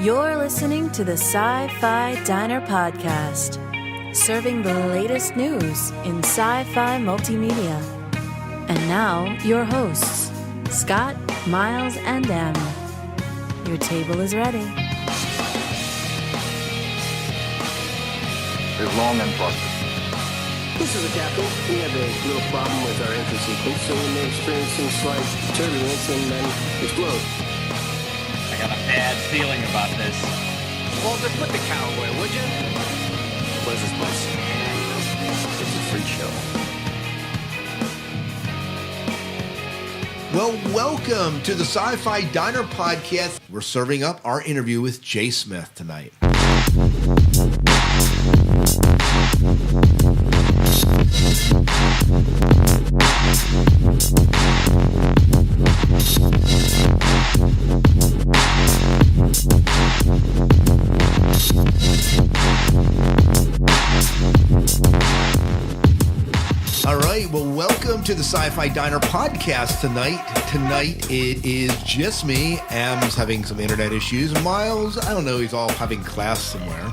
You're listening to the Sci-Fi Diner Podcast, serving the latest news in sci-fi multimedia. And now, your hosts, Scott, Miles, and Em. Your table is ready. Is long and prosperous. This is the captain. We had a little problem with our entry sequence, so we may experience some slight turbulence and then explode. I got a bad feeling about this. Walter, put the cow away, would you? What is this place? It's a freak show. Well, welcome to the Sci-Fi Diner Podcast. We're serving up our interview with Jay Smith tonight. All right, well, welcome to the Sci-Fi Diner Podcast tonight. Tonight, it is just me. Am's having some internet issues. Miles, I don't know, he's all having class somewhere.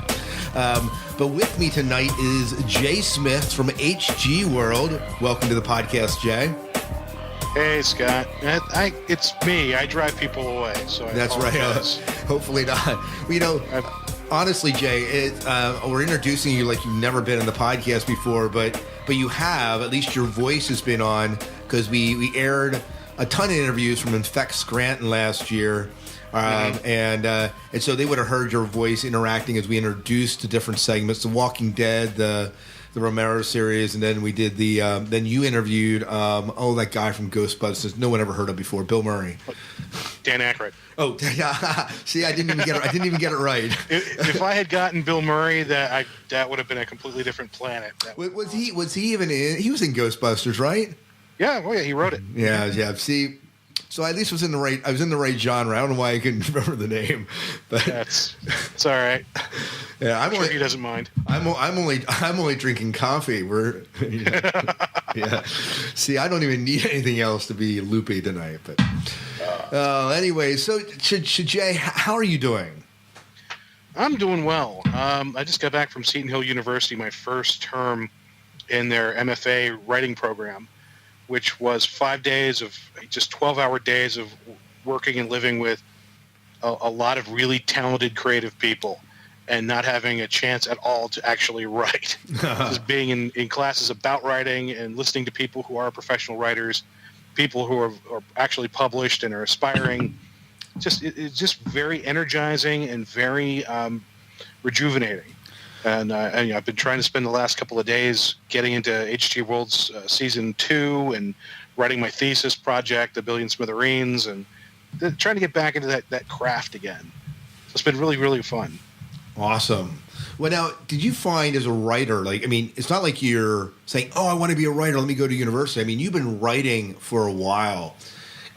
But with me tonight is Jay Smith from HG World. Welcome to the podcast, Jay. Hey, Scott. It's me. I drive people away, so I That's apologize. right. Hopefully not. Well, you know, honestly, Jay, we're introducing you like you've never been on the podcast before, but you have. At least your voice has been on, because we aired a ton of interviews from Infect Scranton last year. And so they would have heard your voice interacting as we introduced the different segments, The Walking Dead, the Romero series, and then we did then you interviewed that guy from Ghostbusters no one ever heard of before, Bill Murray. Dan Aykroyd. Oh, see, I didn't even get it right. If I had gotten Bill Murray, that would have been a completely different planet. Was he even in? He was in Ghostbusters, right? Yeah, well, yeah, he wrote it. Yeah. See, so I at least I was in the right genre. I don't know why I couldn't remember the name, but it's all right. Yeah, I'm sure he doesn't mind. I'm only drinking coffee. Yeah. See, I don't even need anything else to be loopy tonight. But anyway, so Jay, how are you doing? I'm doing well. I just got back from Seton Hill University, my first term in their MFA writing program, which was 5 days of just 12-hour days of working and living with a lot of really talented, creative people and not having a chance at all to actually write. Just being in classes about writing and listening to people who are professional writers, people who are actually published and are aspiring. It's just very energizing and very rejuvenating. And I've been trying to spend the last couple of days getting into HG World's Season 2 and writing my thesis project, A Billion Smithereens, and trying to get back into that craft again. So it's been really, really fun. Awesome. Well, now, did you find as a writer, it's not like you're saying, oh, I want to be a writer, let me go to university. I mean, you've been writing for a while.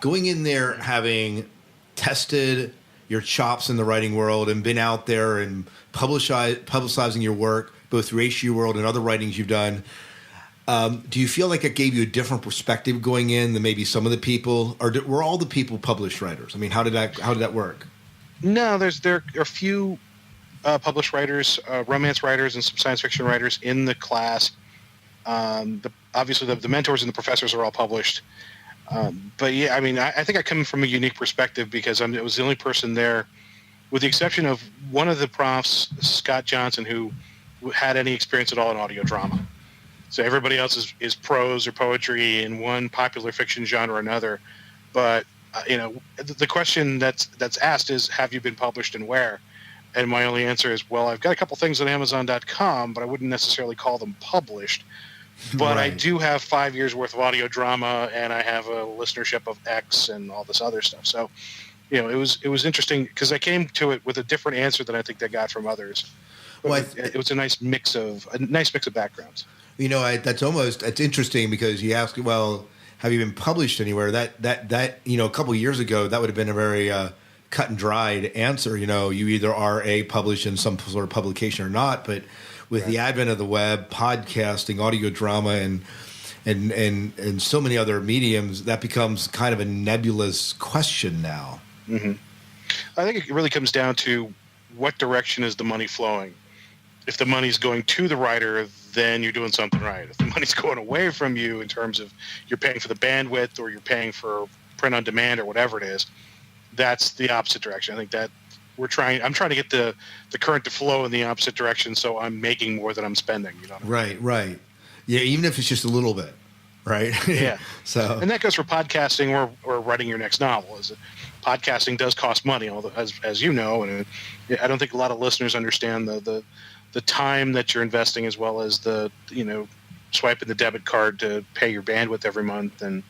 Going in there, having tested your chops in the writing world and been out there and publicizing your work, both through HG World and other writings you've done, do you feel like it gave you a different perspective going in than maybe some of the people, or were all the people published writers? I mean, how did that work? No, there are a few published writers, romance writers, and some science fiction writers in the class. Obviously, the mentors and the professors are all published. But yeah, I mean, I think I come from a unique perspective because I was the only person there, with the exception of one of the profs, Scott Johnson, who had any experience at all in audio drama. So everybody else is prose or poetry in one popular fiction genre or another. But the question that's asked is, have you been published and where? And my only answer is, well, I've got a couple things on Amazon.com, but I wouldn't necessarily call them published. But right. I do have 5 years worth of audio drama, and I have a listenership of X and all this other stuff. So, it was interesting because I came to it with a different answer than I think I got from others. Well, it was a nice mix of backgrounds. That's interesting because you ask, well, have you been published anywhere? That a couple of years ago, that would have been a very cut and dried answer. You either are published in some sort of publication or not, but with the advent of the web, podcasting, audio drama, and so many other mediums, that becomes kind of a nebulous question now. Mm-hmm. I think it really comes down to what direction is the money flowing? If the money's going to the writer, then you're doing something right. If the money's going away from you in terms of you're paying for the bandwidth or you're paying for print on demand or whatever it is, that's the opposite direction. I think that I'm trying to get the current to flow in the opposite direction, so I'm making more than I'm spending. You know what I mean? Right. Yeah, even if it's just a little bit, right? Yeah. So, and that goes for podcasting or writing your next novel. Podcasting does cost money, as you know, and I don't think a lot of listeners understand the time that you're investing, as well as swiping the debit card to pay your bandwidth every month, and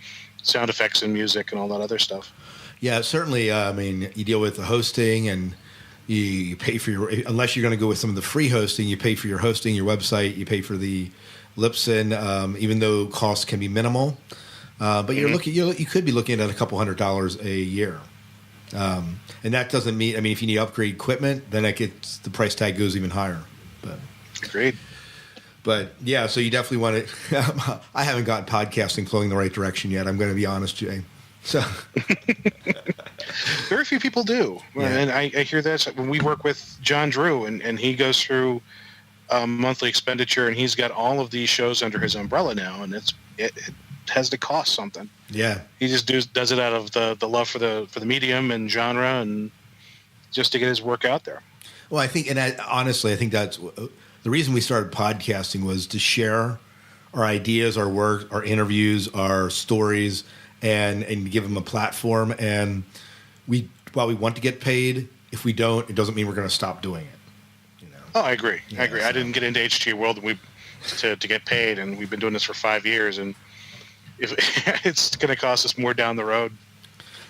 sound effects and music and all that other stuff. Yeah, certainly. I mean, you deal with the hosting, and you pay for unless you're going to go with some of the free hosting, you pay for your hosting, your website, you pay for the Libsyn, even though costs can be minimal. But you could be looking at a couple $100 a year. And that doesn't mean, if you need to upgrade equipment, then the price tag goes even higher. But agreed. But yeah, so you definitely want to. I haven't gotten podcasting flowing the right direction yet. I'm going to be honest, Jay. So very few people do, yeah. And I hear that when we work with John Drew, and he goes through monthly expenditure, and he's got all of these shows under his umbrella now, and it has to cost something. Yeah, he just does it out of the love for the medium and genre, and just to get his work out there. Well, I think, and honestly, I think that's the reason we started podcasting, was to share our ideas, our work, our interviews, our stories, and give them a platform. And while we want to get paid, if we don't, it doesn't mean we're going to stop doing it. Oh, I agree. I agree. So. I didn't get into HG World to get paid, and we've been doing this for 5 years, and if it's going to cost us more down the road.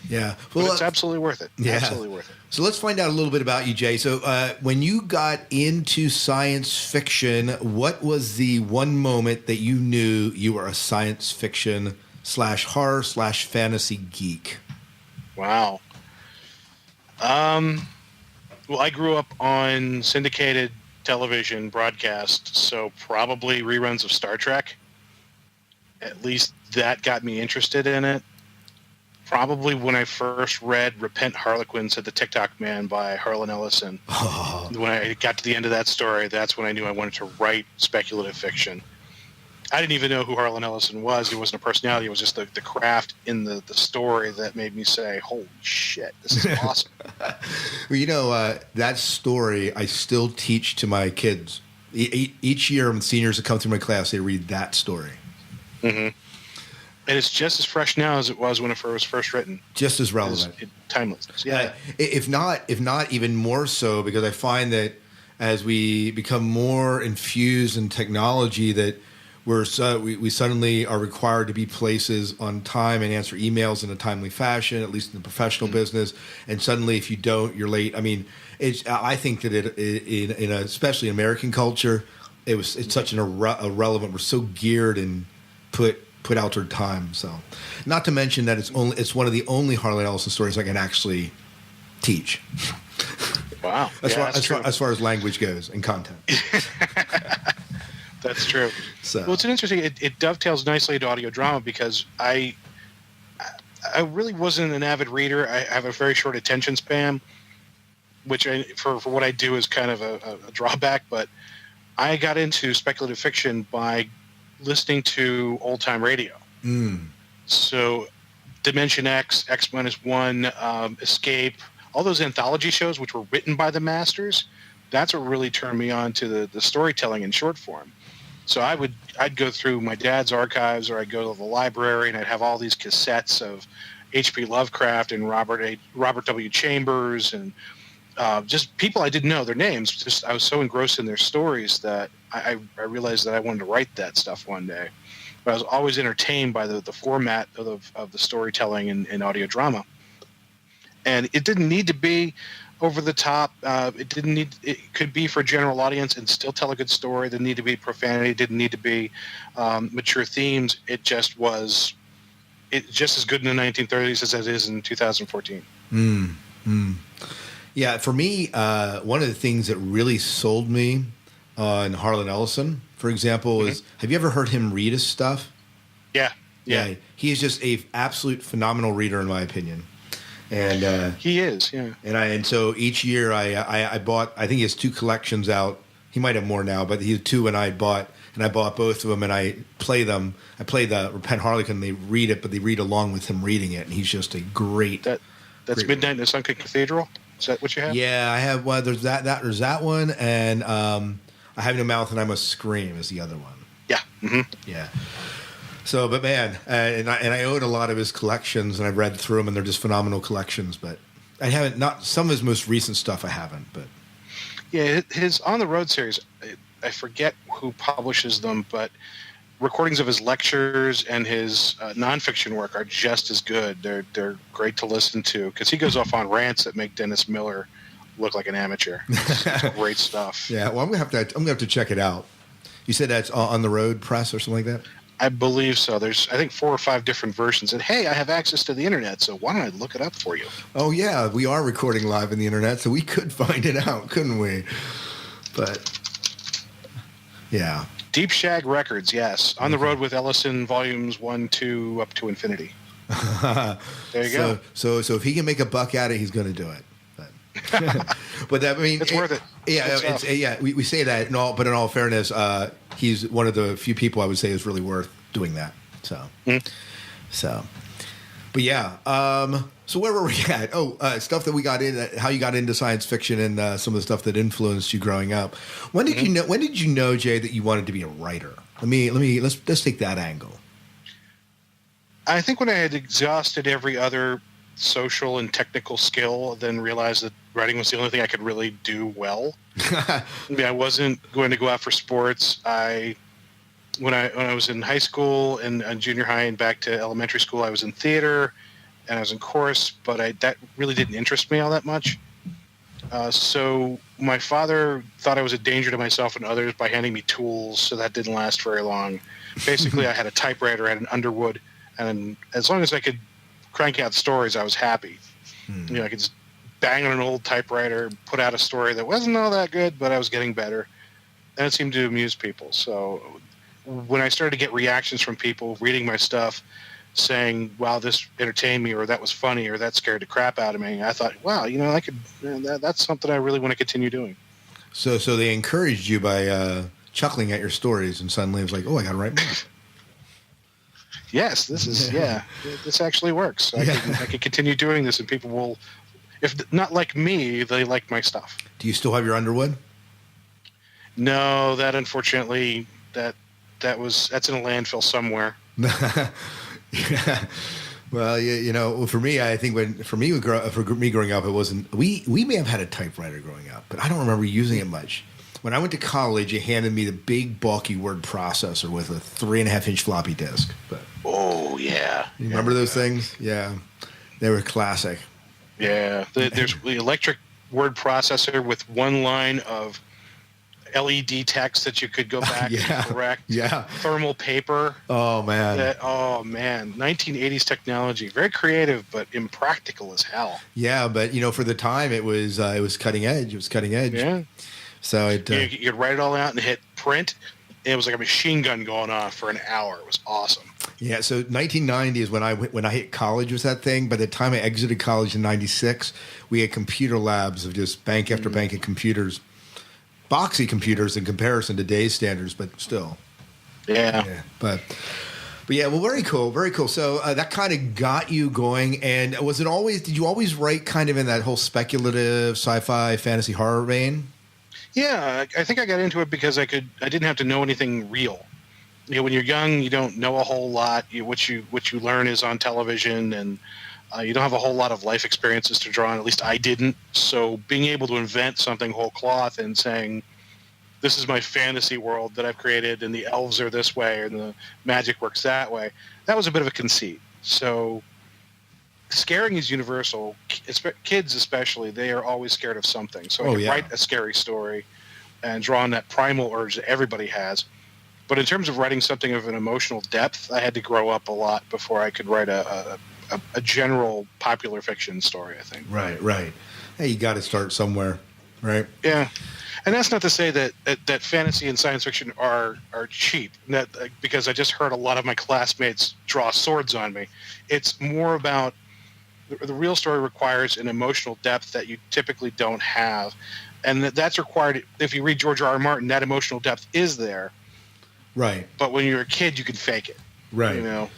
Yeah, well, it's absolutely worth it. Yeah. Absolutely worth it. So let's find out a little bit about you, Jay. So when you got into science fiction, what was the one moment that you knew you were a science fiction /horror /fantasy geek? Wow. Well, I grew up on syndicated television broadcast, so probably reruns of Star Trek. At least that got me interested in it. Probably when I first read Repent Harlequin Said the TikTok Man by Harlan Ellison. Oh. When I got to the end of that story, that's when I knew I wanted to write speculative fiction. I didn't even know who Harlan Ellison was. He wasn't a personality. It was just the craft in the story that made me say, holy shit, this is awesome. Well, that story I still teach to my kids. Each year when seniors that come through my class, they read that story. Mm-hmm. And it's just as fresh now as it was when it was first written. Just as relevant. Timeless. Yeah. If not even more so, because I find that as we become more infused in technology, that we suddenly are required to be places on time and answer emails in a timely fashion, at least in the professional business. And suddenly, if you don't, you're late. I mean, I think that especially in American culture, it's such an irrelevant. We're so geared and put out our time. So, not to mention that it's one of the only Harlan Ellison stories I can actually teach. Wow. As far as language goes and content. That's true. So. Well, it's an interesting. It dovetails nicely into audio drama because I really wasn't an avid reader. I have a very short attention span, which for what I do is kind of a drawback. But I got into speculative fiction by listening to old time radio. So Dimension X, X-1, Escape, all those anthology shows which were written by the masters, that's what really turned me on to the storytelling in short form. So I'd go through my dad's archives, or I'd go to the library, and I'd have all these cassettes of H.P. Lovecraft and Robert W. Chambers, and just people I didn't know their names. Just I was so engrossed in their stories that I realized that I wanted to write that stuff one day. But I was always entertained by the format of the storytelling in audio drama, and it didn't need to be over the top. It could be for a general audience and still tell a good story. It didn't need to be profanity. It didn't need to be mature themes. It just was just as good in the 1930s as it is in 2014. Yeah, for me, one of the things that really sold me on Harlan Ellison, for example, is, have you ever heard him read his stuff? Yeah. He is just a absolute phenomenal reader, in my opinion. And he is, yeah. And so each year I bought. I think he has 2 collections out. He might have more now, but he had 2, and I bought both of them, and I play them. I play the Repent Harlequin. They read it, but they read along with him reading it, and he's just a great. That's great Midnight in the Sunken Cathedral. Is that what you have? Yeah, I have. Well, there's that one, and I Have No Mouth and I Must Scream is the other one. Yeah. Mm-hmm. Yeah. So, but man, and I own a lot of his collections, and I've read through them, and they're just phenomenal collections. But I haven't, not some of his most recent stuff I haven't, but yeah, his On the Road series, I forget who publishes them, but recordings of his lectures and his nonfiction work are just as good. They're great to listen to because he goes off on rants that make Dennis Miller look like an amateur. It's great stuff. Yeah, well, I'm gonna have to check it out. You said that's On the Road Press or something like that? I believe so. There's, I think, 4 or 5 different versions. And hey, I have access to the internet, so why don't I look it up for you? Oh yeah, we are recording live on the internet, so we could find it out, couldn't we? But yeah, Deep Shag Records, yes. On the Road with Ellison, volumes 1, 2, up to infinity. There you go. So if he can make a buck at it, he's going to do it. But that, I mean, it's worth it. Yeah, we say that, but in all fairness, he's one of the few people I would say is really worth doing that. So, but yeah. So where were we at? Oh, stuff that we got in, how you got into science fiction, and some of the stuff that influenced you growing up. When did you know? When did you know, Jay, that you wanted to be a writer? Let's take that angle. I think when I had exhausted every other social and technical skill, then realized that writing was the only thing I could really do well. I mean, I wasn't going to go out for sports. When I was in high school and junior high and back to elementary school, I was in theater and I was in chorus, but that really didn't interest me all that much. So my father thought I was a danger to myself and others by handing me tools, so that didn't last very long. Basically, I had a typewriter, I had an Underwood, and as long as I could crank out stories, I was happy. You know, I could just bang on an old typewriter, put out a story that wasn't all that good, but I was getting better, and it seemed to amuse people. So when I started to get reactions from people reading my stuff, saying, "Wow, this entertained me," or "That was funny," or "That scared the crap out of me," I thought, "Wow, you know, I could. That's something I really want to continue doing." So they encouraged you by chuckling at your stories, and suddenly it was like, "Oh, I got to write more." Yes, this actually works. I can continue doing this, and people will, if not like me, they like my stuff. Do you still have your Underwood? No, that unfortunately, that's in a landfill somewhere. Yeah. Well, you know, for me growing up, it wasn't. We may have had a typewriter growing up, but I don't remember using it much. When I went to college, it handed me the big, bulky word processor with a 3.5-inch floppy disk. But oh yeah, you remember those things? Yeah, they were classic. Yeah, there's the electric word processor with one line of LED text that you could go back and correct. Yeah, thermal paper. Oh man. 1980s technology, very creative but impractical as hell. Yeah, but you know, for the time, it was cutting edge. It was cutting edge. Yeah. So you could write it all out and hit print. It was like a machine gun going off for an hour. It was awesome. Yeah. So 1990 is when I hit college with that thing. By the time I exited college in '96, we had computer labs of just bank after bank of computers, boxy computers in comparison to today's standards, but still. Yeah. But yeah, well, very cool, very cool. So that kind of got you going. And did you always write kind of in that whole speculative sci-fi fantasy horror vein? Yeah, I think I got into it because I didn't have to know anything real. You know, when you're young, you don't know a whole lot. What you learn is on television, and you don't have a whole lot of life experiences to draw on. At least I didn't. So being able to invent something whole cloth and saying, "This is my fantasy world that I've created, and the elves are this way, and the magic works that way," that was a bit of a conceit. So scaring is universal. Kids especially, they are always scared of something. So I can write a scary story and draw on that primal urge that everybody has. But in terms of writing something of an emotional depth, I had to grow up a lot before I could write a general popular fiction story, I think. Right. Hey, you got to start somewhere, right? Yeah. And that's not to say that fantasy and science fiction are cheap, because I just heard a lot of my classmates draw swords on me. It's more about The real story requires an emotional depth that you typically don't have, and that's required. If you read George R. R. Martin, that emotional depth is there. Right. But when you're a kid, you can fake it. Right. You know,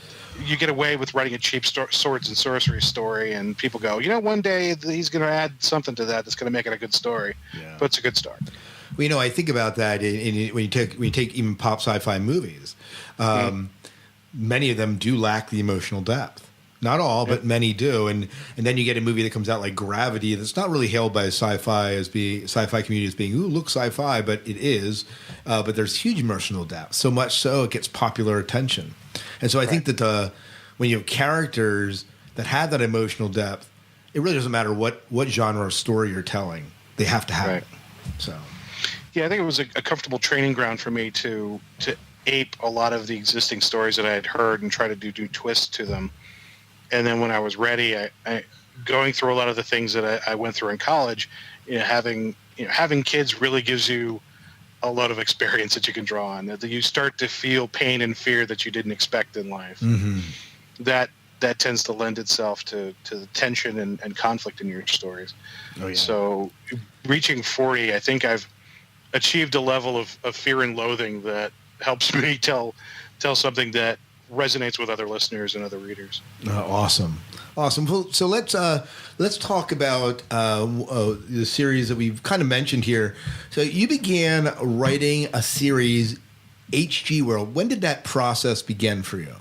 you get away with writing a cheap swords and sorcery story, and people go, one day he's going to add something to that's going to make it a good story. Yeah. But it's a good start. Well, I think about that when you take even pop sci-fi movies. Many of them do lack the emotional depth. Not all, but many do. And then you get a movie that comes out like Gravity that's not really hailed by sci-fi community as being, ooh, look sci-fi, but it is. But there's huge emotional depth. So much so it gets popular attention. And so I think that when you have characters that have that emotional depth, it really doesn't matter what genre of story you're telling. They have to have it. So, yeah, I think it was a comfortable training ground for me to ape a lot of the existing stories that I had heard and try to do twists to them. And then when I was ready, I going through a lot of the things that I went through in college, having kids really gives you a lot of experience that you can draw on. That you start to feel pain and fear that you didn't expect in life. Mm-hmm. That tends to lend itself to the tension and conflict in your stories. Oh, yeah. So reaching 40, I think I've achieved a level of fear and loathing that helps me tell something that resonates with other listeners and other readers. Awesome. Well, so let's talk about the series that we've kind of mentioned here. So you began writing a series, HG World. When did that process begin for you?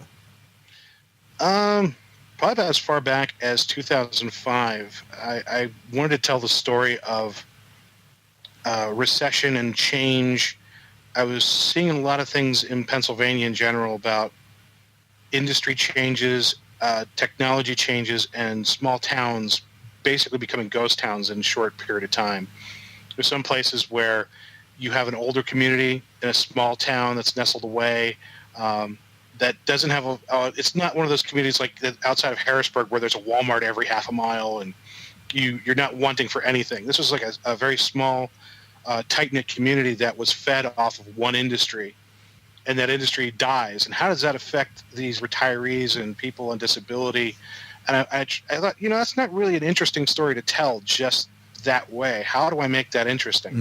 Probably about as far back as 2005. I wanted to tell the story of recession and change. I was seeing a lot of things in Pennsylvania in general about industry changes, technology changes, and small towns basically becoming ghost towns in a short period of time. There's some places where you have an older community in a small town that's nestled away that doesn't have it's not one of those communities like outside of Harrisburg where there's a Walmart every half a mile and you're not wanting for anything. This was like a very small, tight-knit community that was fed off of one industry, and that industry dies. And how does that affect these retirees and people on disability? And I thought, that's not really an interesting story to tell just that way. How do I make that interesting?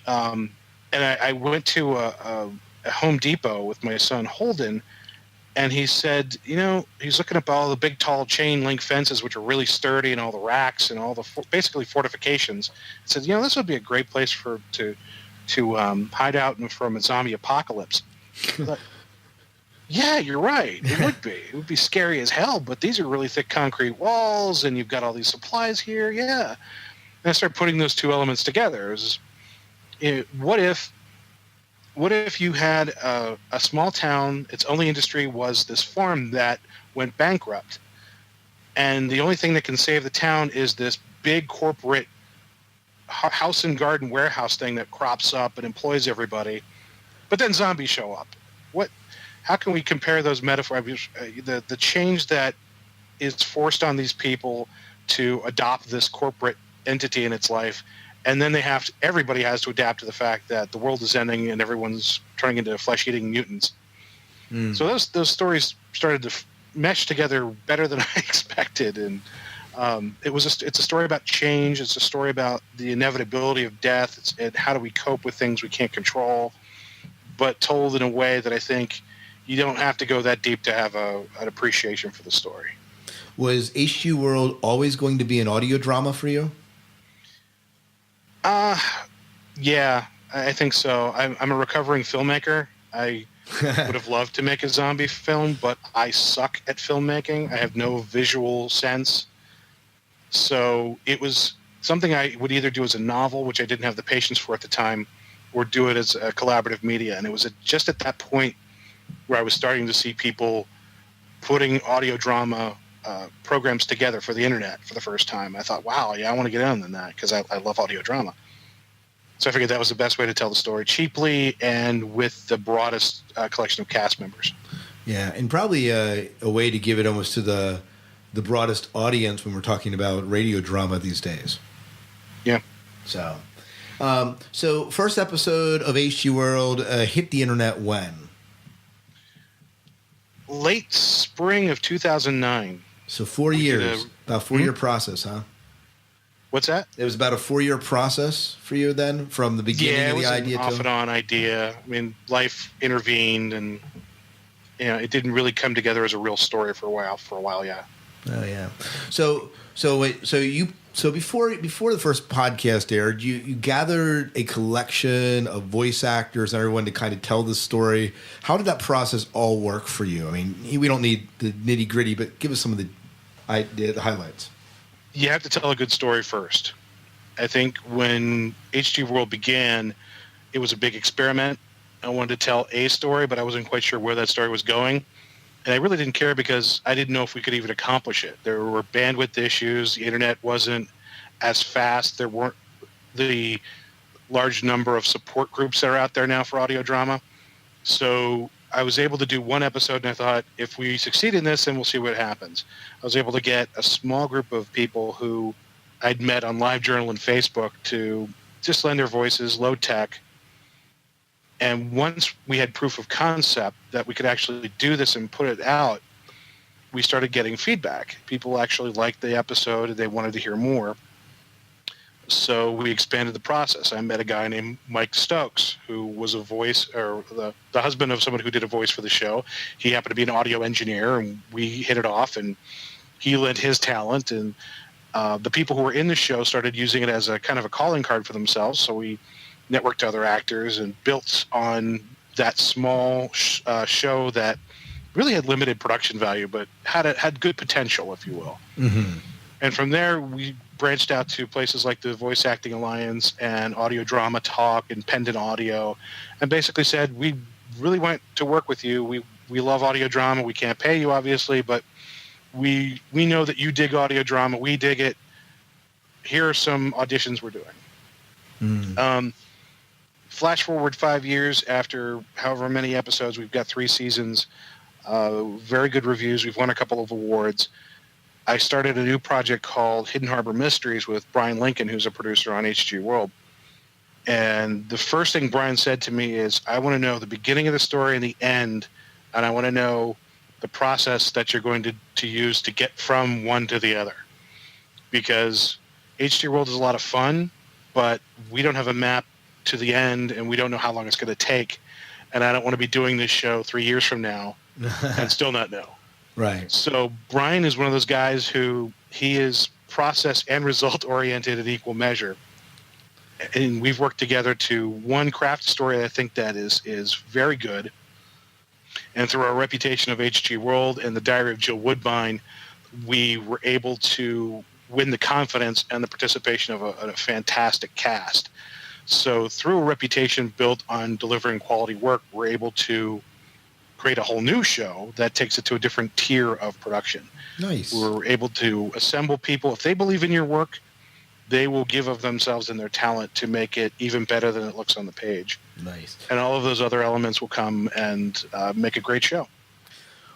Mm-hmm. And I went to a Home Depot with my son Holden, and he said, he's looking up all the big, tall chain link fences, which are really sturdy, and all the racks and all the basically fortifications. He said, this would be a great place to hide out from a zombie apocalypse. I thought, yeah, you're right. It would be. It would be scary as hell, but these are really thick concrete walls, and you've got all these supplies here. Yeah. And I started putting those two elements together. What if you had a small town, its only industry was this farm that went bankrupt, and the only thing that can save the town is this big corporate house and garden warehouse thing that crops up and employs everybody, but then zombies show up. How can we compare those metaphors? The change that is forced on these people to adopt this corporate entity in its life, and then everybody has to adapt to the fact that the world is ending and everyone's turning into flesh-eating mutants. Mm. So those stories started to mesh together better than I expected, and it's a story about change. It's a story about the inevitability of death. And how do we cope with things we can't control, but told in a way that I think you don't have to go that deep to have an appreciation for the story. Was HG World always going to be an audio drama for you? Yeah, I think so. I'm a recovering filmmaker. I would have loved to make a zombie film, but I suck at filmmaking. I have no visual sense. So it was something I would either do as a novel, which I didn't have the patience for at the time, or do it as a collaborative media. And it was just at that point where I was starting to see people putting audio drama programs together for the internet for the first time. I thought, wow, yeah, I want to get in on that because I love audio drama. So I figured that was the best way to tell the story cheaply and with the broadest collection of cast members. Yeah, and probably a way to give it almost to the broadest audience when we're talking about radio drama these days. Yeah. So first episode of HG World hit the internet when? Late spring of 2009. So 4 years. About a 4-year process, huh? What's that? It was about a 4-year process for you then, from the beginning of the idea it was an off and on idea. I mean, life intervened, and it didn't really come together as a real story for a while, yeah. Oh yeah. So before the first podcast aired, you gathered a collection of voice actors and everyone to kind of tell the story. How did that process all work for you? I mean, we don't need the nitty gritty, but give us some of the highlights. You have to tell a good story first. I think when HG World began, it was a big experiment. I wanted to tell a story, but I wasn't quite sure where that story was going. And I really didn't care because I didn't know if we could even accomplish it. There were bandwidth issues. The internet wasn't as fast. There weren't the large number of support groups that are out there now for audio drama. So I was able to do one episode, and I thought, if we succeed in this, then we'll see what happens. I was able to get a small group of people who I'd met on LiveJournal and Facebook to just lend their voices, low tech. And once we had proof of concept that we could actually do this and put it out, we started getting feedback. People actually liked the episode and they wanted to hear more. So we expanded the process. I met a guy named Mike Stokes, who was a voice, or the husband of someone who did a voice for the show. He happened to be an audio engineer, and we hit it off, and he lent his talent. And the people who were in the show started using it as a kind of a calling card for themselves. So we networked to other actors and built on that small show that really had limited production value, but had good potential, if you will. Mm-hmm. And from there, we branched out to places like the Voice Acting Alliance and Audio Drama Talk and Pendant Audio, and basically said, we really want to work with you. We love audio drama. We can't pay you, obviously, but we know that you dig audio drama. We dig it. Here are some auditions we're doing. Mm. Flash forward 5 years after however many episodes, we've got 3 seasons, very good reviews. We've won a couple of awards. I started a new project called Hidden Harbor Mysteries with Brian Lincoln, who's a producer on HG World. And the first thing Brian said to me is, I want to know the beginning of the story and the end, and I want to know the process that you're going to use to get from one to the other. Because HG World is a lot of fun, but we don't have a map to the end, and we don't know how long it's going to take. And I don't want to be doing this show 3 years from now and still not know. Right. So Brian is one of those guys who he is process and result oriented at equal measure. And we've worked together to one craft story I think that is very good. And through our reputation of HG World and the Diary of Jill Woodbine, we were able to win the confidence and the participation of a fantastic cast. So through a reputation built on delivering quality work, we're able to create a whole new show that takes it to a different tier of production. Nice. We're able to assemble people. If they believe in your work, they will give of themselves and their talent to make it even better than it looks on the page. Nice. And all of those other elements will come and make a great show.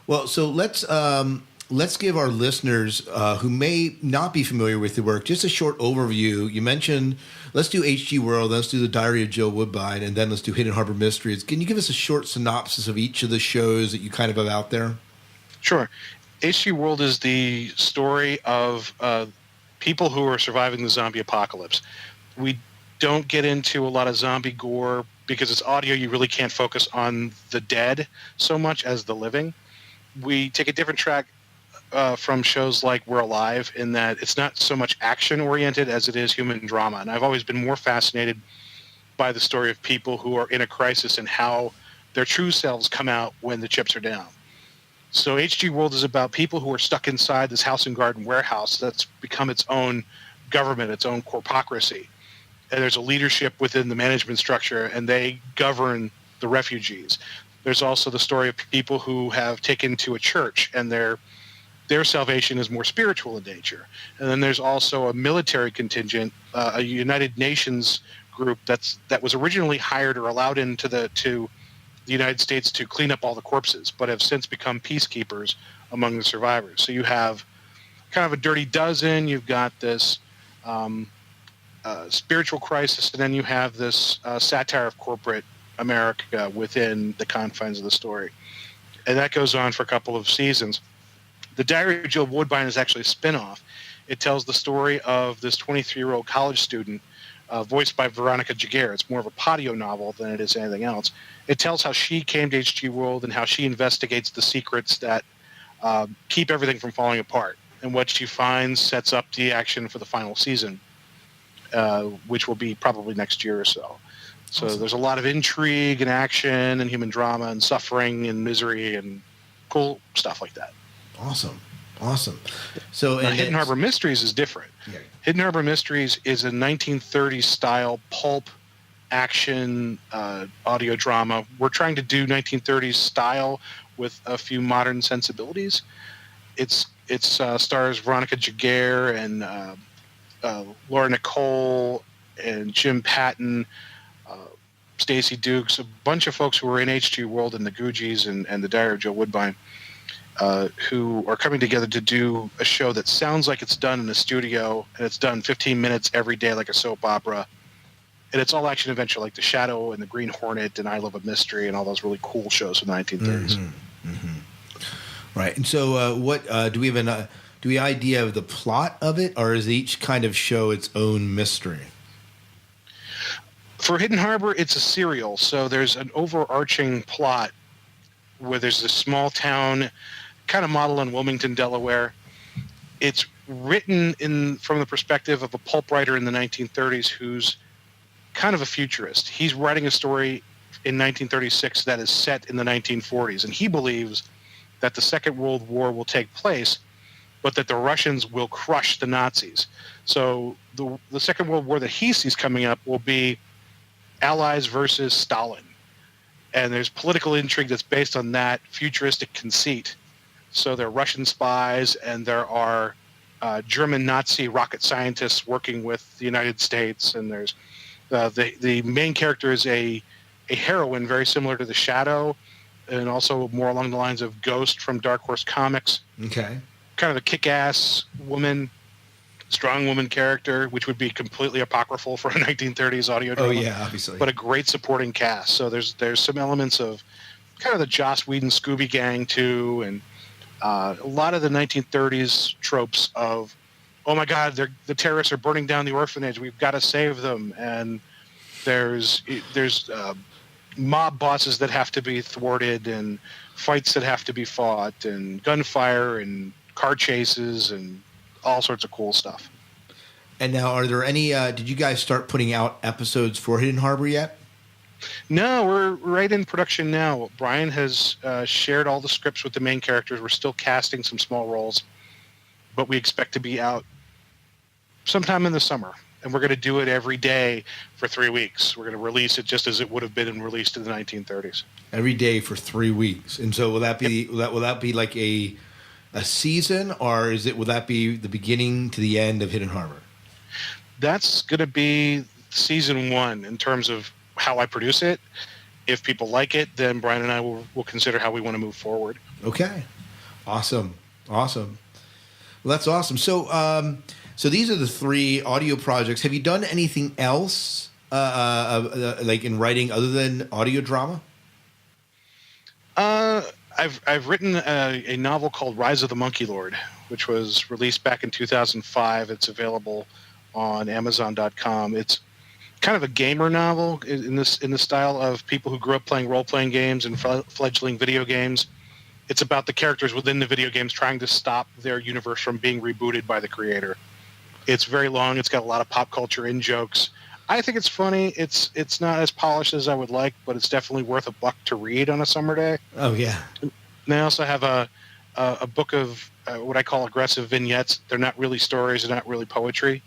Well, so let's give our listeners who may not be familiar with the work just a short overview. You mentioned, let's do HG World, let's do the Diary of Jill Woodbine, and then let's do Hidden Harbor Mysteries. Can you give us a short synopsis of each of the shows that you kind of have out there? Sure. HG World is the story of people who are surviving the zombie apocalypse. We don't get into a lot of zombie gore because it's audio. You really can't focus on the dead so much as the living. We take a different track from shows like We're Alive in that it's not so much action-oriented as it is human drama. And I've always been more fascinated by the story of people who are in a crisis and how their true selves come out when the chips are down. So HG World is about people who are stuck inside this house and garden warehouse that's become its own government, its own corpocracy. And there's a leadership within the management structure, and they govern the refugees. There's also the story of people who have taken to a church, and their salvation is more spiritual in nature. And then there's also a military contingent, a United Nations group that was originally hired or allowed into the United States to clean up all the corpses, but have since become peacekeepers among the survivors. So you have kind of a dirty dozen. You've got this spiritual crisis, and then you have this satire of corporate America within the confines of the story. And that goes on for a couple of seasons. The Diary of Joe Woodbine is actually a spinoff. It tells the story of this 23-year-old college student, voiced by Veronica Giguere. It's more of a patio novel than it is anything else. It tells how she came to HG World and how she investigates the secrets that keep everything from falling apart. And what she finds sets up the action for the final season, which will be probably next year or so. So There's a lot of intrigue and action and human drama and suffering and misery and cool stuff like that. Awesome. So Hidden Harbor Mysteries is different. Yeah. Hidden Harbor Mysteries is a 1930s style pulp action audio drama. We're trying to do 1930s style with a few modern sensibilities. It stars Veronica Giguere and Laura Nicole and Jim Patton, Stacey Dukes, a bunch of folks who were in HG World and the Googies and the Diary of Joe Woodbine, who are coming together to do a show that sounds like it's done in a studio, and it's done 15 minutes every day like a soap opera. And it's all action adventure like The Shadow and The Green Hornet and I Love a Mystery and all those really cool shows from the 1930s. Right. And so what do we have idea of the plot of it, or is each kind of show its own mystery? For Hidden Harbor, it's a serial. So there's an overarching plot where there's this small town kind of model in Wilmington, Delaware. It's written from the perspective of a pulp writer in the 1930s who's kind of a futurist. He's writing a story in 1936 that is set in the 1940s, and he believes that the Second World War will take place, but that the Russians will crush the Nazis. So the Second World War that he sees coming up will be Allies versus Stalin. And there's political intrigue that's based on that futuristic conceit. So there are Russian spies, and there are German Nazi rocket scientists working with the United States. And there's the main character is a heroine very similar to The Shadow, and also more along the lines of Ghost from Dark Horse Comics. Okay. Kind of a kick-ass woman, strong woman character, which would be completely apocryphal for a 1930s audio drama. Oh yeah, obviously. But a great supporting cast. So there's some elements of kind of the Joss Whedon Scooby Gang too, and a lot of the 1930s tropes of, oh my God, the terrorists are burning down the orphanage. We've got to save them. And there's mob bosses that have to be thwarted, and fights that have to be fought, and gunfire, and car chases, and all sorts of cool stuff. And now, are there any? Did you guys start putting out episodes for Hidden Harbor yet? No, we're right in production now. Brian has shared all the scripts with the main characters. We're still casting some small roles, but we expect to be out sometime in the summer. And we're going to do it every day for 3 weeks. We're going to release it just as it would have been released in the 1930s. Every day for 3 weeks. And so will that be will that be like a season, or will that be the beginning to the end of Hidden Harbor? That's going to be season 1 in terms of how I produce it. If people like it, then Brian and I will consider how we want to move forward. Okay. Awesome. Well, that's awesome. So, so these are the 3 audio projects. Have you done anything else, like in writing, other than audio drama? I've written a novel called Rise of the Monkey Lord, which was released back in 2005. It's available on Amazon.com. It's kind of a gamer novel in the style of people who grew up playing role-playing games and fledgling video games. It's about the characters within the video games trying to stop their universe from being rebooted by the creator. It's very long. It's got a lot of pop culture in-jokes. I think it's funny. It's not as polished as I would like, but it's definitely worth $1 to read on a summer day. Oh, yeah. And I also have a book of what I call aggressive vignettes. They're not really stories. They're not really poetry.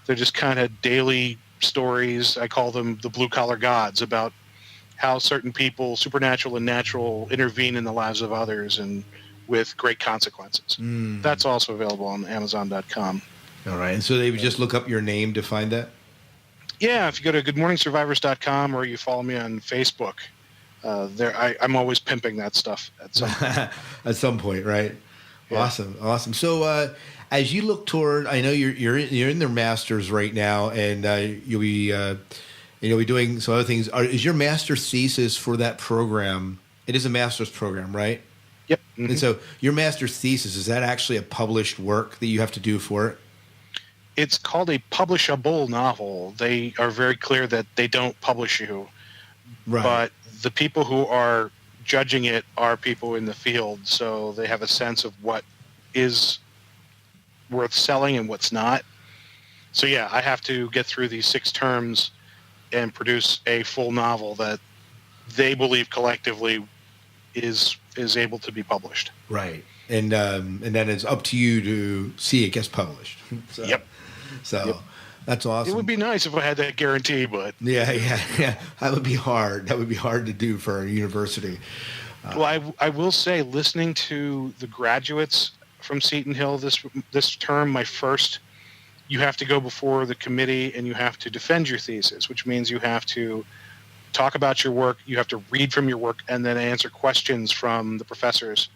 They're just kind of daily stories. I call them the blue-collar gods, about how certain people, supernatural and natural, intervene in the lives of others and with great consequences. That's also available on Amazon.com. All right. And so they would just look up your name to find that? Yeah, if you go to goodmorningsurvivors.com or you follow me on Facebook, I'm always pimping that stuff at some point, right? Yeah. Awesome. So as you look toward, I know you're in their masters right now, and you'll be doing some other things. Is your master thesis for that program? It is a master's program, right? Yep. And so your master's thesis, is that actually a published work that you have to do for it? It's called a publishable novel. They are very clear that they don't publish you. Right. But the people who are judging it are people in the field, so they have a sense of what is worth selling and what's not. So yeah, I have to get through these 6 terms and produce a full novel that they believe collectively is able to be published. Right. And then it's up to you to see it gets published. So, Yep. So that's awesome. It would be nice if I had that guarantee, but Yeah. That would be hard. That would be hard to do for a university. well, I will say, listening to the graduates from Seton Hill this term, my first, you have to go before the committee and you have to defend your thesis, which means you have to talk about your work, you have to read from your work, and then answer questions from the professors.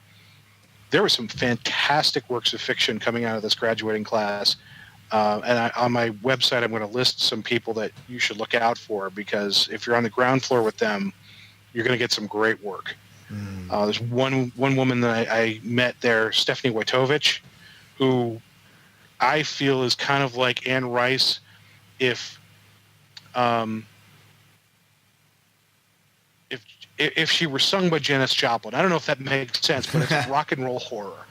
There were some fantastic works of fiction coming out of this graduating class. On my website, I'm going to list some people that you should look out for, because if you're on the ground floor with them, you're going to get some great work. There's one woman that I met there, Stephanie Wojtowicz, who I feel is kind of like Anne Rice if she were sung by Janis Joplin. I don't know if that makes sense, but it's rock and roll horror.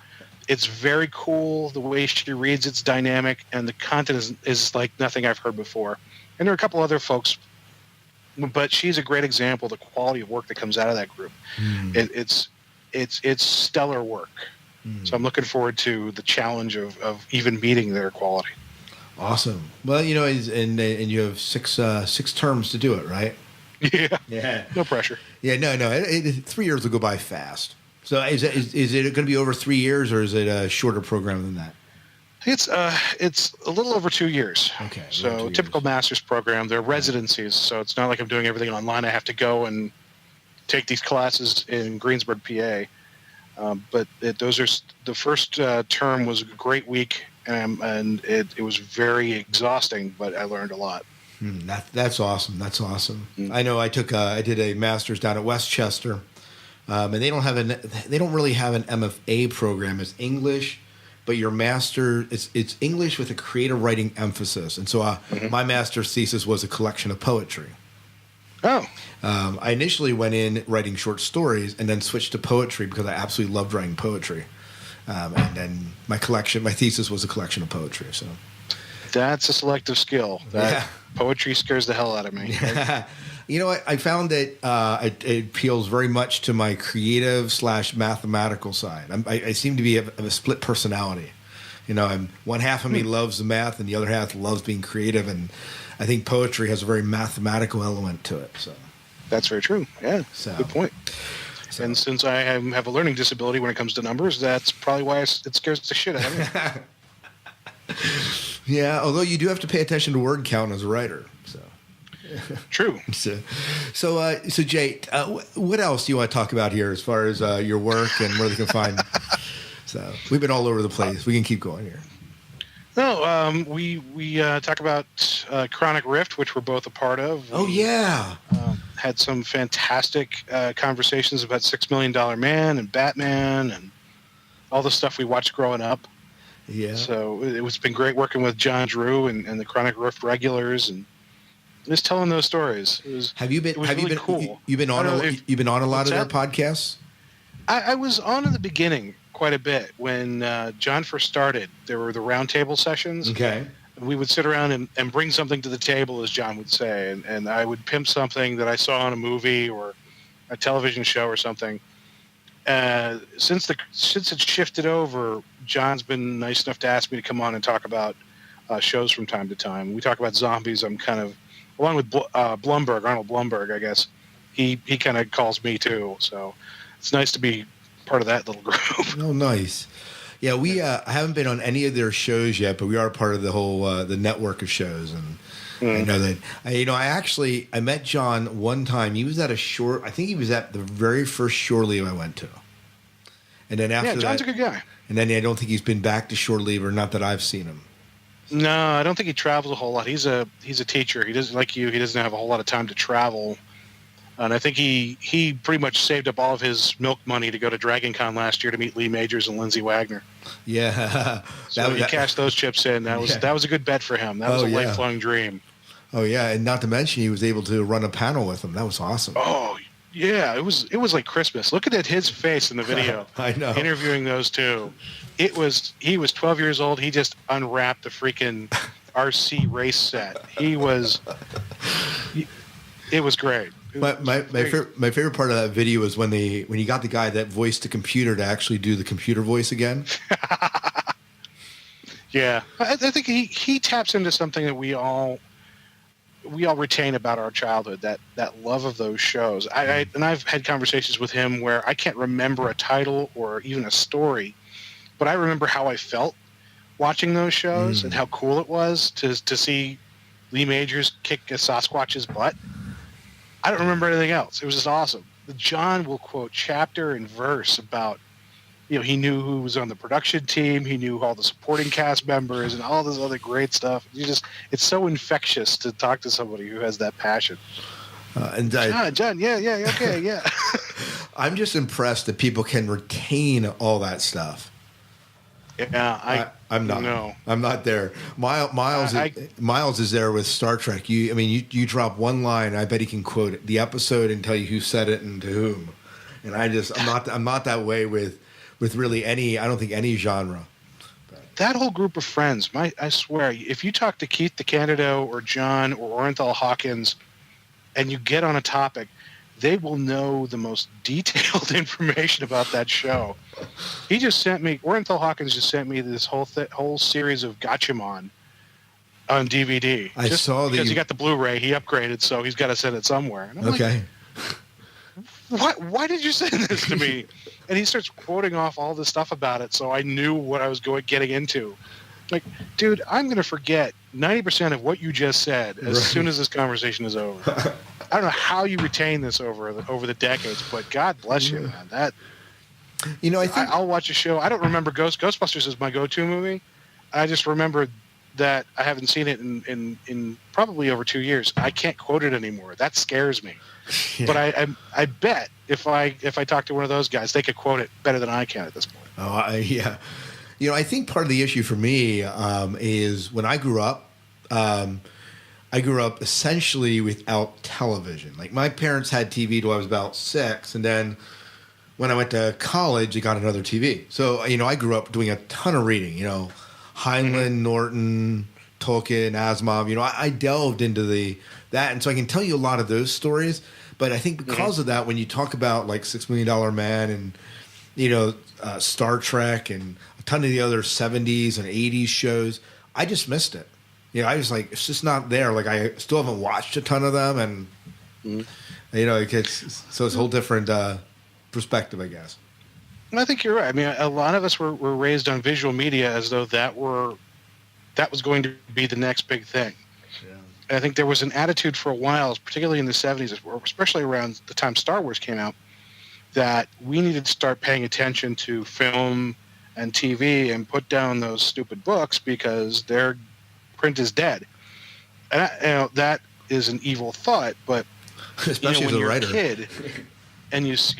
It's very cool. The way she reads, it's dynamic, and the content is like nothing I've heard before. And there are a couple other folks, but she's a great example of the quality of work that comes out of that group. It's stellar work. So I'm looking forward to the challenge of even meeting their quality. Awesome. Well, and you have six terms to do it, right? Yeah. No pressure. Yeah. No. 3 years will go by fast. So is it going to be over 3 years, or is it a shorter program than that? It's a little over 2 years. Okay. So typical master's program, they're residencies, so it's not like I'm doing everything online. I have to go and take these classes in Greensburg, PA. But those are the first term was a great week, and it was very exhausting, but I learned a lot. That's awesome. That's awesome. I know I did a master's down at Westchester, and they don't really have an MFA program. It's English, but your master it's English with a creative writing emphasis. And so my master's thesis was a collection of poetry. Oh. I initially went in writing short stories and then switched to poetry because I absolutely loved writing poetry. And then my thesis was a collection of poetry. So that's a selective skill. Poetry scares the hell out of me. You know what? I found that it appeals very much to my creative / mathematical side. I seem to be of a split personality. One half of me loves the math and the other half loves being creative, and I think poetry has a very mathematical element to it. So that's very true. Yeah, good point. And since I have a learning disability when it comes to numbers, that's probably why it scares the shit out of me. Yeah, although you do have to pay attention to word count as a writer. So true. So Jay, what else do you want to talk about here as far as your work and where they can find? So we've been all over the place. We can keep going here. No, we talk about Chronic Rift, which we're both a part of. Had some fantastic conversations about $6 Million Man and Batman and all the stuff we watched growing up. Yeah. So it's been great working with John Drew and the Chronic Rift regulars and just telling those stories. You've been on a lot of their podcasts? I was on in the beginning quite a bit when John first started. There were the roundtable sessions. Okay. We would sit around and bring something to the table, as John would say, and I would pimp something that I saw in a movie or a television show or something. Since it shifted over, John's been nice enough to ask me to come on and talk about shows from time to time. We talk about zombies. I'm kind of, along with Arnold Blumberg, I guess. He kind of calls me too. So it's nice to be part of that little group. Oh, nice. Yeah, we haven't been on any of their shows yet, but we are part of the whole the network of shows. And I know that I met John one time. He was at I think he was at the very first Shore Leave I went to. And then after John's a good guy. And then I don't think he's been back to Shore Leave, or not that I've seen him. No, I don't think he travels a whole lot. He's a teacher. He doesn't, like you, he doesn't have a whole lot of time to travel. And I think he pretty much saved up all of his milk money to go to Dragon Con last year to meet Lee Majors and Lindsay Wagner. Yeah. So he cashed those chips in. That was a good bet for him. That was a lifelong dream. Oh yeah, and not to mention he was able to run a panel with him. That was awesome. Oh yeah, it was like Christmas. Look at his face in the video. I know. Interviewing those two. He was 12 years old. He just unwrapped the freaking RC race set. It was great. My favorite part of that video was when you got the guy that voiced the computer to actually do the computer voice again. Yeah, I think he taps into something that we all retain about our childhood, that love of those shows. I've had conversations with him where I can't remember a title or even a story, but I remember how I felt watching those shows and how cool it was to see Lee Majors kick a Sasquatch's butt. I don't remember anything else. It was just awesome. John will quote chapter and verse about, he knew who was on the production team. He knew all the supporting cast members and all this other great stuff. It's so infectious to talk to somebody who has that passion. John, yeah, okay, yeah. I'm just impressed that people can retain all that stuff. Yeah, I'm not. No. I'm not there. Miles is there with Star Trek. You drop one line, I bet he can quote it, the episode and tell you who said it and to whom. And I'm not that way with really any. I don't think any genre. That whole group of friends, I swear, if you talk to Keith DeCandido or John or Orenthal Hawkins, and you get on a topic, they will know the most detailed information about that show. Orenthal Hawkins just sent me this whole series of Gatchaman on DVD. I saw that because he got the Blu-ray, he upgraded, so he's got to send it somewhere. And I'm okay. Like, why did you send this to me? And he starts quoting off all this stuff about it, so I knew what I was getting into. Like, dude, I'm going to forget 90% of what you just said as soon as this conversation is over. I don't know how you retain this over the decades, but God bless you, man. I think I'll watch a show. I don't remember Ghostbusters is my go-to movie. I just remember that I haven't seen it in probably over 2 years. I can't quote it anymore. That scares me. Yeah. But I bet if I talk to one of those guys, they could quote it better than I can at this point. Oh, yeah. I think part of the issue for me is when I grew up essentially without television. Like, my parents had TV till I was about 6, and then when I went to college, I got another TV. So, I grew up doing a ton of reading, Heinlein, Norton, Tolkien, Asimov. I delved into that, and so I can tell you a lot of those stories. But I think because of that, when you talk about like $6 Million Man and Star Trek and a ton of the other 70s and 80s shows, I just missed it. I just it's just not there. Like, I still haven't watched a ton of them, and it's a whole different perspective, I guess. I think you're right. I mean, a lot of us were raised on visual media as though that was going to be the next big thing. Yeah. And I think there was an attitude for a while, particularly in the 70s, especially around the time Star Wars came out, that we needed to start paying attention to film and TV and put down those stupid books because their print is dead. And that is an evil thought, but especially when as a you're writer. A kid, and if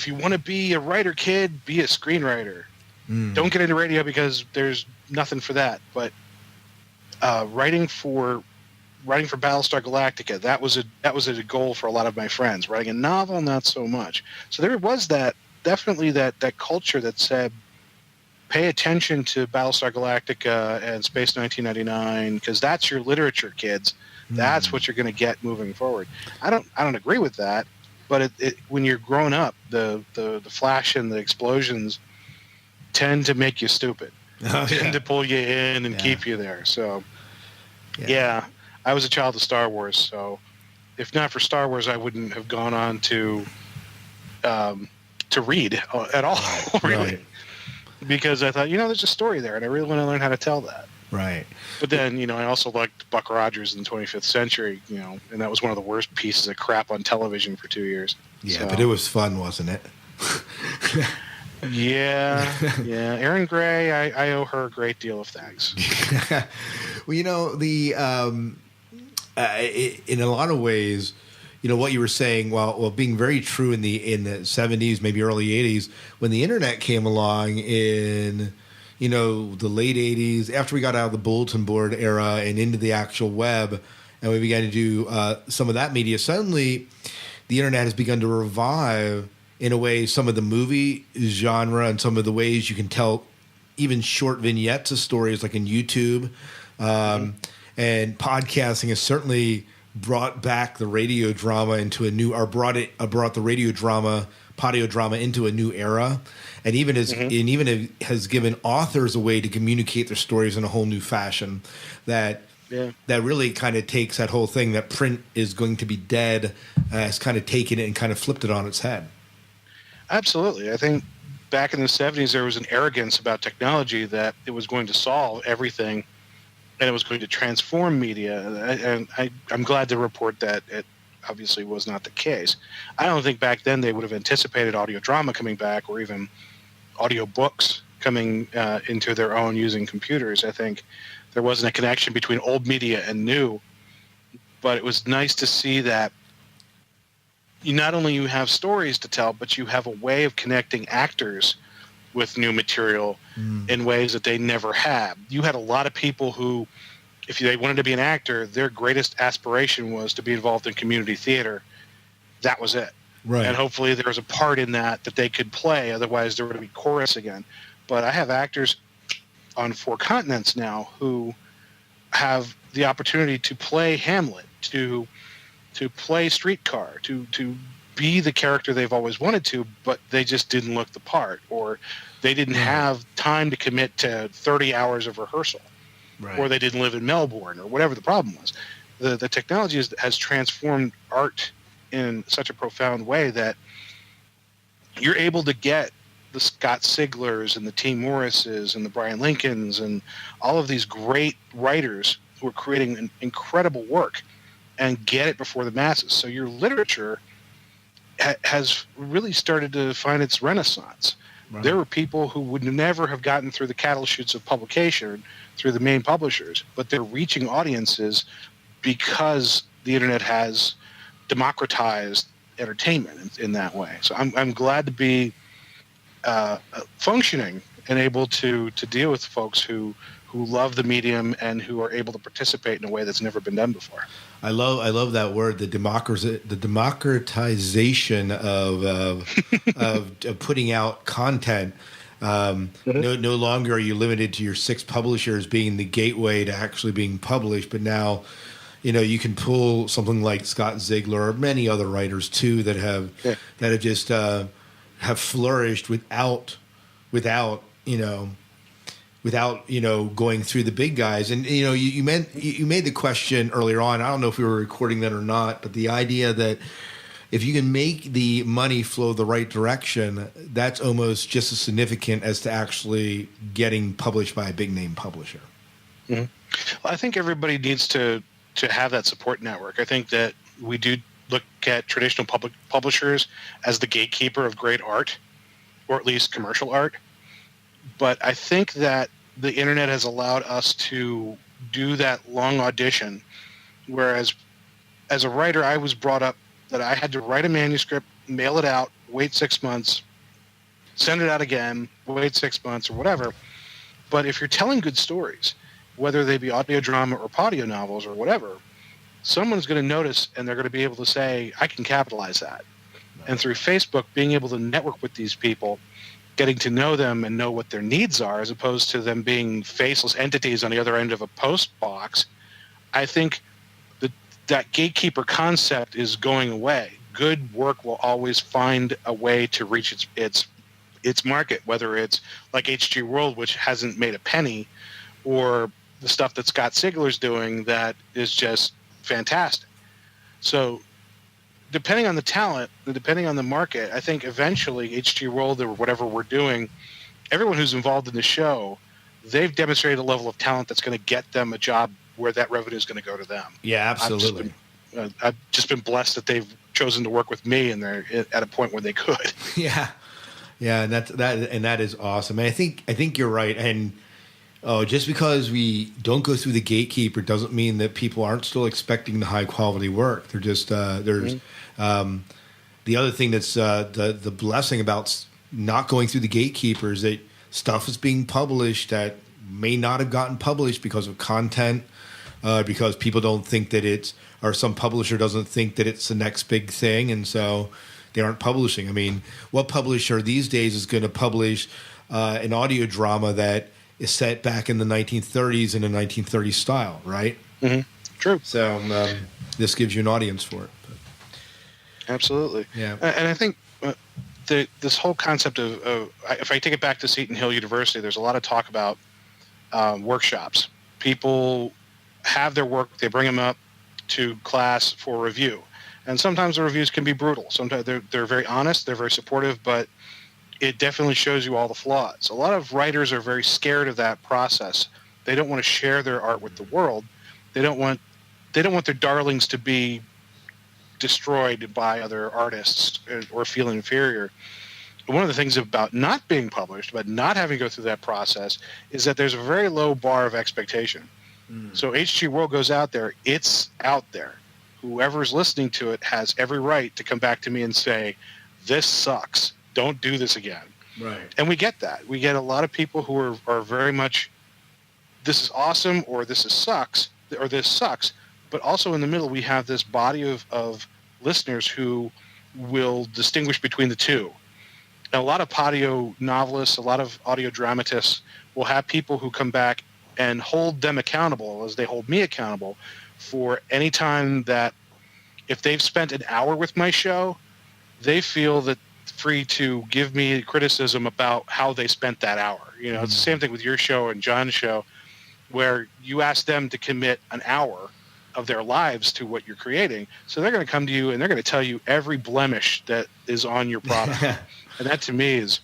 you want to be a writer, kid, be a screenwriter. Don't get into radio because there's nothing for that. But writing for Battlestar Galactica, that was a goal for a lot of my friends. Writing a novel, not so much. So there was definitely that culture that said, pay attention to Battlestar Galactica and Space 1999 because that's your literature, kids. That's what you're going to get moving forward. I don't agree with that, but when you're growing up, the flash and the explosions tend to make you stupid, tend to pull you in and keep you there. So, I was a child of Star Wars. So, if not for Star Wars, I wouldn't have gone on to read at all, really, because I thought, there's a story there, and I really want to learn how to tell that. Right. But then, I also liked Buck Rogers in the 25th Century, and that was one of the worst pieces of crap on television for 2 years. Yeah, but it was fun, wasn't it? Yeah. Erin Gray, I owe her a great deal of thanks. Well, in a lot of ways, what you were saying, well, being very true in the 70s, maybe early 80s, when the internet came along in, the late 80s, after we got out of the bulletin board era and into the actual web, and we began to do some of that media, suddenly the internet has begun to revive, in a way, some of the movie genre and some of the ways you can tell even short vignettes of stories, like in YouTube. And podcasting has certainly brought back the radio drama into a new, or brought the radio drama, patio drama into a new era, and even has given authors a way to communicate their stories in a whole new fashion. That really kind of takes that whole thing that print is going to be dead, has kind of taken it and kind of flipped it on its head. Absolutely, I think back in the 70s there was an arrogance about technology that it was going to solve everything. And it was going to transform media, and I'm glad to report that it obviously was not the case. I don't think back then they would have anticipated audio drama coming back, or even audio books coming into their own using computers. I think there wasn't a connection between old media and new, but it was nice to see that you not only you have stories to tell, but you have a way of connecting actors with new material in ways that they never had. You had a lot of people who, if they wanted to be an actor, their greatest aspiration was to be involved in community theater. That was it. Right. And hopefully there was a part in that they could play. Otherwise, there would be chorus again. But I have actors on 4 continents now who have the opportunity to play Hamlet, to play Streetcar, to be the character they've always wanted to, but they just didn't look the part, or they didn't have time to commit to 30 hours of rehearsal, or they didn't live in Melbourne, or whatever the problem was. The technology has transformed art in such a profound way that you're able to get the Scott Siglers and the T. Morrises and the Brian Lincolns and all of these great writers who are creating an incredible work and get it before the masses. So your literature has really started to find its renaissance. Right. There were people who would never have gotten through the cattle chutes of publication through the main publishers, but they're reaching audiences because the internet has democratized entertainment in that way. So I'm glad to be functioning and able to deal with folks who love the medium and who are able to participate in a way that's never been done before. I love that word, the democratization of putting out content. No longer are you limited to your 6 publishers being the gateway to actually being published, but now, you can pull something like Scott Ziegler or many other writers too that have just have flourished without going through the big guys. And you made the question earlier on, I don't know if we were recording that or not, but the idea that if you can make the money flow the right direction, that's almost just as significant as to actually getting published by a big name publisher. Mm-hmm. Well, I think everybody needs to have that support network. I think that we do look at traditional public publishers as the gatekeeper of great art, or at least commercial art. But I think that the internet has allowed us to do that long audition, whereas as a writer, I was brought up that I had to write a manuscript, mail it out, wait 6 months, send it out again, wait 6 months or whatever. But if you're telling good stories, whether they be audio drama or patio novels or whatever, someone's going to notice and they're going to be able to say, I can capitalize that. Right. And through Facebook, being able to network with these people, getting to know them and know what their needs are, as opposed to them being faceless entities on the other end of a post box, I think that gatekeeper concept is going away. Good work will always find a way to reach its market, whether it's like HG World, which hasn't made a penny, or the stuff that Scott Sigler's doing that is just fantastic. So depending on the talent, depending on the market, I think eventually HG World or whatever we're doing, everyone who's involved in the show, they've demonstrated a level of talent that's going to get them a job where that revenue is going to go to them. Yeah, absolutely. I've just been blessed that they've chosen to work with me, and they're at a point where they could. Yeah, and that is awesome. And I think you're right. And Oh, just because we don't go through the gatekeeper doesn't mean that people aren't still expecting the high quality work. They're just there's the other thing that's the blessing about not going through the gatekeeper is that stuff is being published that may not have gotten published because of content, because people don't think that it's, or some publisher doesn't think that it's the next big thing, and so they aren't publishing. I mean, what publisher these days is going to publish an audio drama that is set back in the 1930s in a 1930s style, right? Mm-hmm. True. So this gives you an audience for it. But. Absolutely. Yeah. And I think this whole concept of if I take it back to Seton Hill University, there's a lot of talk about workshops. People have their work, they bring them up to class for review. And sometimes the reviews can be brutal. Sometimes they're very honest, they're very supportive, but it definitely shows you all the flaws. A lot of writers are very scared of that process. They don't want to share their art with the world. They don't want their darlings to be destroyed by other artists or feel inferior. One of the things about not being published, but not having to go through that process, is that there's a very low bar of expectation. So HG World goes out there, it's out there. Whoever's listening to it has every right to come back to me and say, this sucks. Don't do this again. Right. And we get that. We get a lot of people who are very much, this is awesome, or this sucks, or this sucks. But also in the middle, we have this body of listeners who will distinguish between the two. And a lot of audio novelists, a lot of audio dramatists will have people who come back and hold them accountable as they hold me accountable for any time that if they've spent an hour with my show, they feel that free to give me criticism about how they spent that hour. You know, it's the same thing with your show and John's show, where you ask them to commit an hour of their lives to what you're creating. So they're going to come to you and they're going to tell you every blemish that is on your product. And that to me is,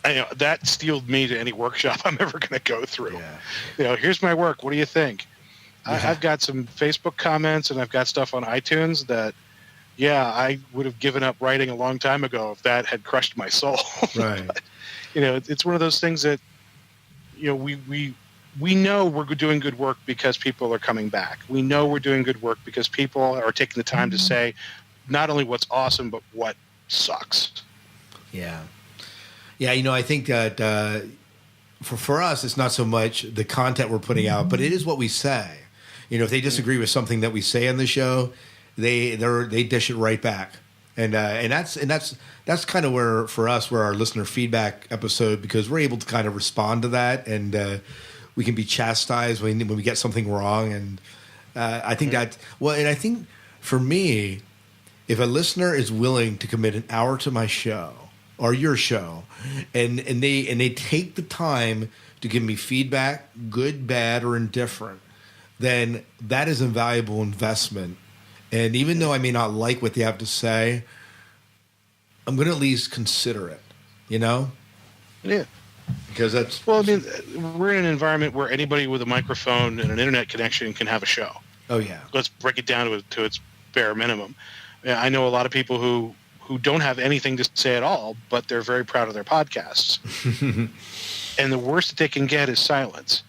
that steeled me to any workshop I'm ever going to go through. Yeah. Here's my work. What do you think? Yeah. I've got some Facebook comments and I've got stuff on iTunes that, I would have given up writing a long time ago if that had crushed my soul. Right. But, it's one of those things that, we know we're doing good work because people are coming back. We know we're doing good work because people are taking the time to say not only what's awesome, but what sucks. Yeah. Yeah, I think that for us, it's not so much the content we're putting out, but it is what we say. If they disagree with something that we say on the show, they dish it right back. And that's kind of where, for us, where our listener feedback episode, because we're able to kind of respond to that, and we can be chastised when we get something wrong. And I think that, and I think for me, if a listener is willing to commit an hour to my show or your show, and they take the time to give me feedback, good, bad, or indifferent, then that is a valuable investment. And even though I may not like what they have to say, I'm going to at least consider it, Yeah. Because that's... Well, we're in an environment where anybody with a microphone and an internet connection can have a show. Oh, yeah. Let's break it down to its bare minimum. I know a lot of people who don't have anything to say at all, but they're very proud of their podcasts. And the worst that they can get is silence.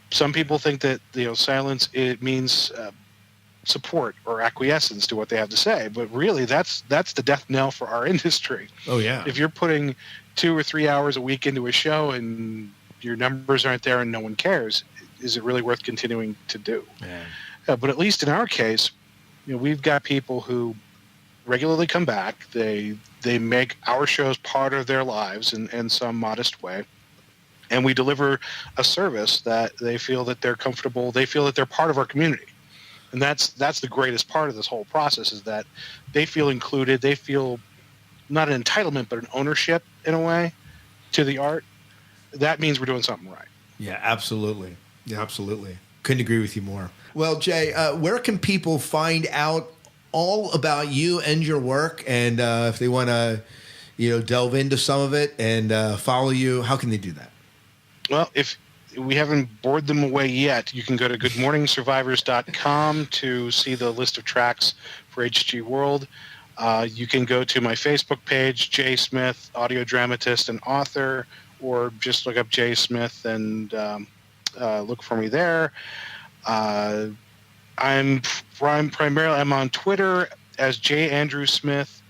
Some people think that silence, it means support or acquiescence to what they have to say, but really that's the death knell for our industry. Oh yeah. If you're putting 2 or 3 hours a week into a show and your numbers aren't there and no one cares, is it really worth continuing to do? Yeah. But at least in our case, we've got people who regularly come back. They make our shows part of their lives in some modest way. And we deliver a service that they feel that they're comfortable. They feel that they're part of our community. And that's the greatest part of this whole process, is that they feel included. They feel not an entitlement, but an ownership in a way to the art. That means we're doing something right. Yeah, absolutely. Yeah, absolutely. Couldn't agree with you more. Well, Jay, where can people find out all about you and your work? And if they want to, delve into some of it and follow you, how can they do that? Well, if we haven't bored them away yet, you can go to goodmorningsurvivors.com to see the list of tracks for HG World. You can go to my Facebook page, Jay Smith, audio dramatist and author, or just look up Jay Smith and look for me there. I'm on Twitter as J. Andrew Smith,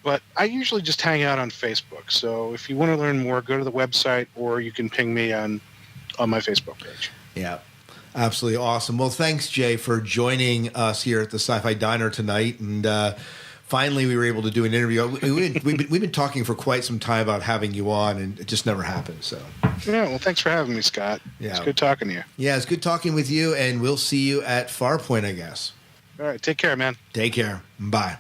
but I usually just hang out on Facebook. So if you want to learn more, go to the website, or you can ping me on my Facebook page. Yeah, absolutely awesome. Well, thanks, Jay, for joining us here at the Sci-Fi Diner tonight. And finally, we were able to do an interview. We've been talking for quite some time about having you on, and it just never happened. So, yeah, well, thanks for having me, Scott. Yeah. It's good talking to you. Yeah, it's good talking with you, and we'll see you at Farpoint, I guess. All right, take care, man. Take care. Bye.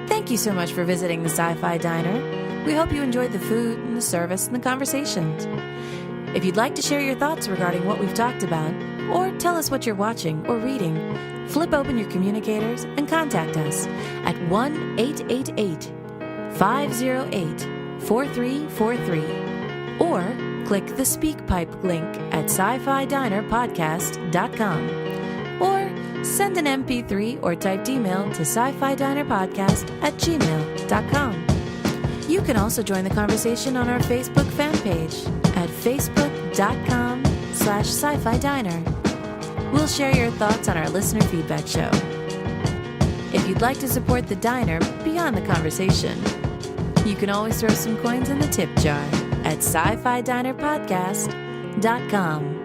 Thank you so much for visiting the Sci-Fi Diner. We hope you enjoyed the food and the service and the conversations. If you'd like to share your thoughts regarding what we've talked about, or tell us what you're watching or reading, flip open your communicators and contact us at 1-888-508-4343, or click the SpeakPipe link at sci-fi-dinerpodcast.com, or send an MP3 or typed email to sci-fi-dinerpodcast@gmail.com. You can also join the conversation on our Facebook fan page at facebook.com/sci-fi diner. We'll share your thoughts on our listener feedback show. If you'd like to support the diner beyond the conversation, you can always throw some coins in the tip jar at sci-fi-dinerpodcast.com.